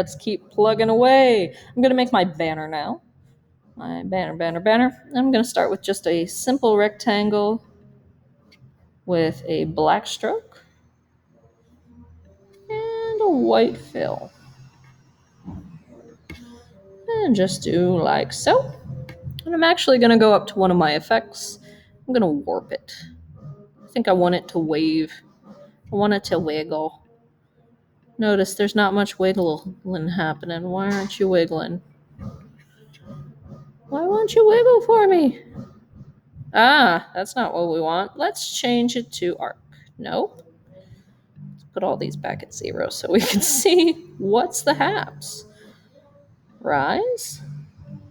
Let's keep plugging away. I'm going to make my banner now. My banner. I'm going to start with just a simple rectangle with a black stroke and a white fill. And just do like so. And I'm actually going to go up to one of my effects. I'm going to warp it. I think I want it to wave. I want it to wiggle. Notice there's not much wiggling happening. Why aren't you wiggling? Why won't you wiggle for me? Ah, that's not what we want. Let's change it to arc. No. Let's put all these back at 0 so we can see what's the haps. Rise.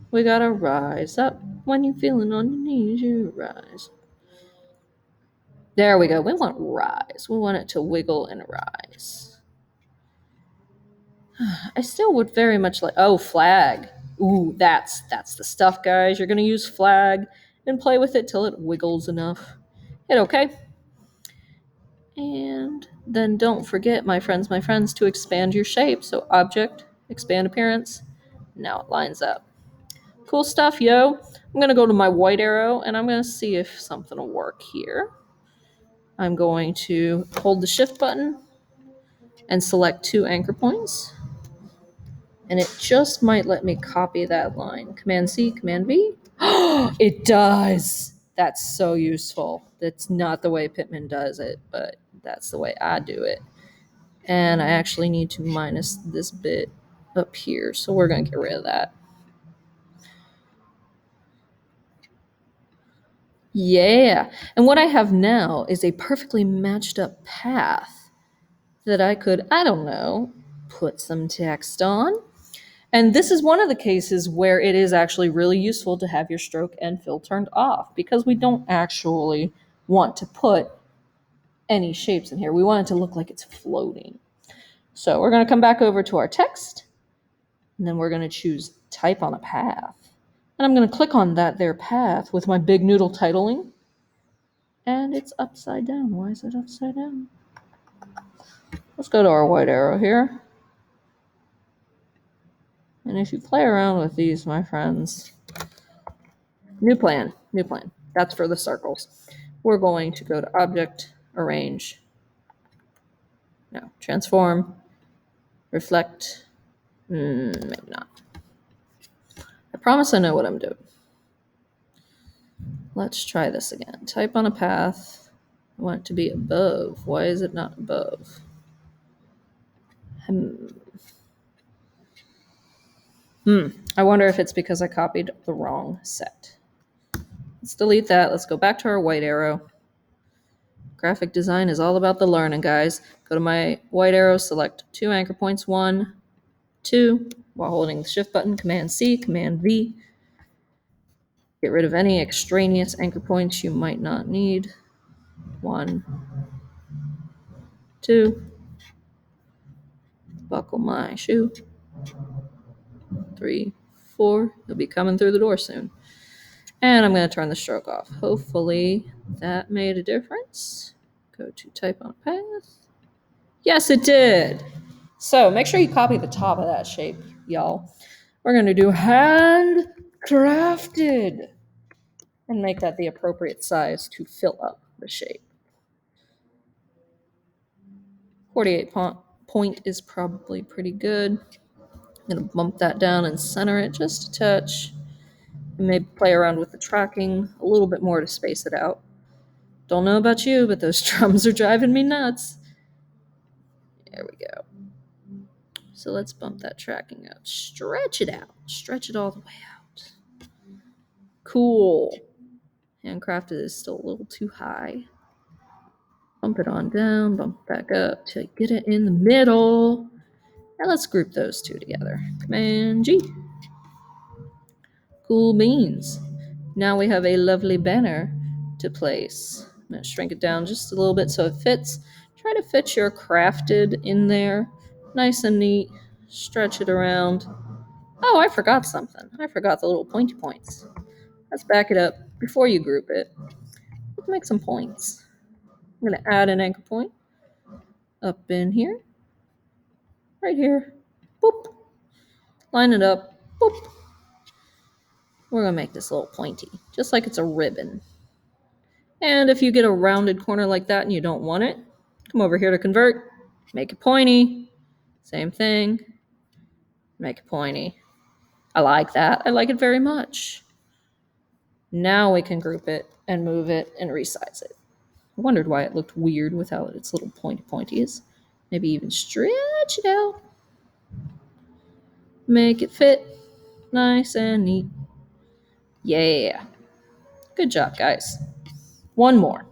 We gotta rise up. When you're feeling on your knees, you rise. There we go. We want rise. We want it to wiggle and rise. I still would very much like... Oh, flag. Ooh, that's the stuff, guys. You're going to use flag and play with it till it wiggles enough. Hit OK. And then don't forget, my friends, to expand your shape. So object, expand appearance. Now it lines up. Cool stuff, yo. I'm going to go to my white arrow, and I'm going to see if something will work here. I'm going to hold the shift button and select 2 anchor points. And it just might let me copy that line. Command C, Command V. It does! That's so useful. That's not the way Pittman does it, but that's the way I do it. And I actually need to minus this bit up here, so we're going to get rid of that. Yeah! And what I have now is a perfectly matched up path that I could, I don't know, put some text on. And this is one of the cases where it is actually really useful to have your stroke and fill turned off, because we don't actually want to put any shapes in here. We want it to look like it's floating. So we're going to come back over to our text, and then we're going to choose type on a path. And I'm going to click on that there path with my big noodle titling. And it's upside down. Why is it upside down? Let's go to our white arrow here. And if you play around with these, my friends, new plan. That's for the circles. We're going to go to Object, Arrange, no, Transform, Reflect, maybe not. I promise I know what I'm doing. Let's try this again. Type on a path. I want it to be above. Why is it not above? I wonder if it's because I copied the wrong set. Let's delete that. Let's go back to our white arrow. Graphic design is all about the learning, guys. Go to my white arrow, select 2 anchor points, 1, 2, while holding the shift button, Command C, Command V. Get rid of any extraneous anchor points you might not need. 1, 2. Buckle my shoe. 3, 4. You'll be coming through the door soon. And I'm going to turn the stroke off. Hopefully that made a difference. Go to type on a path. Yes, it did. So make sure you copy the top of that shape, y'all. We're going to do handcrafted and make that the appropriate size to fill up the shape. 48 point is probably pretty good. I'm going to bump that down and center it just a touch. And maybe play around with the tracking a little bit more to space it out. Don't know about you, but those drums are driving me nuts. There we go. So let's bump that tracking up. Stretch it out. Stretch it all the way out. Cool. Handcrafted is still a little too high. Bump it on down, bump it back up till you get it in the middle. And let's group those two together. Command G. Cool beans. Now we have a lovely banner to place. I'm going to shrink it down just a little bit so it fits. Try to fit your crafted in there. Nice and neat. Stretch it around. Oh, I forgot something. I forgot the little pointy points. Let's back it up before you group it. Let's make some points. I'm going to add an anchor point up in here. Right here. Boop. Line it up. Boop. We're going to make this a little pointy, just like it's a ribbon. And if you get a rounded corner like that and you don't want it, come over here to convert, make it pointy. Same thing, make it pointy. I like that. I like it very much. Now we can group it and move it and resize it. I wondered why it looked weird without its little pointies. Maybe even stretch it out. Make it fit nice and neat. Yeah. Good job, guys. One more.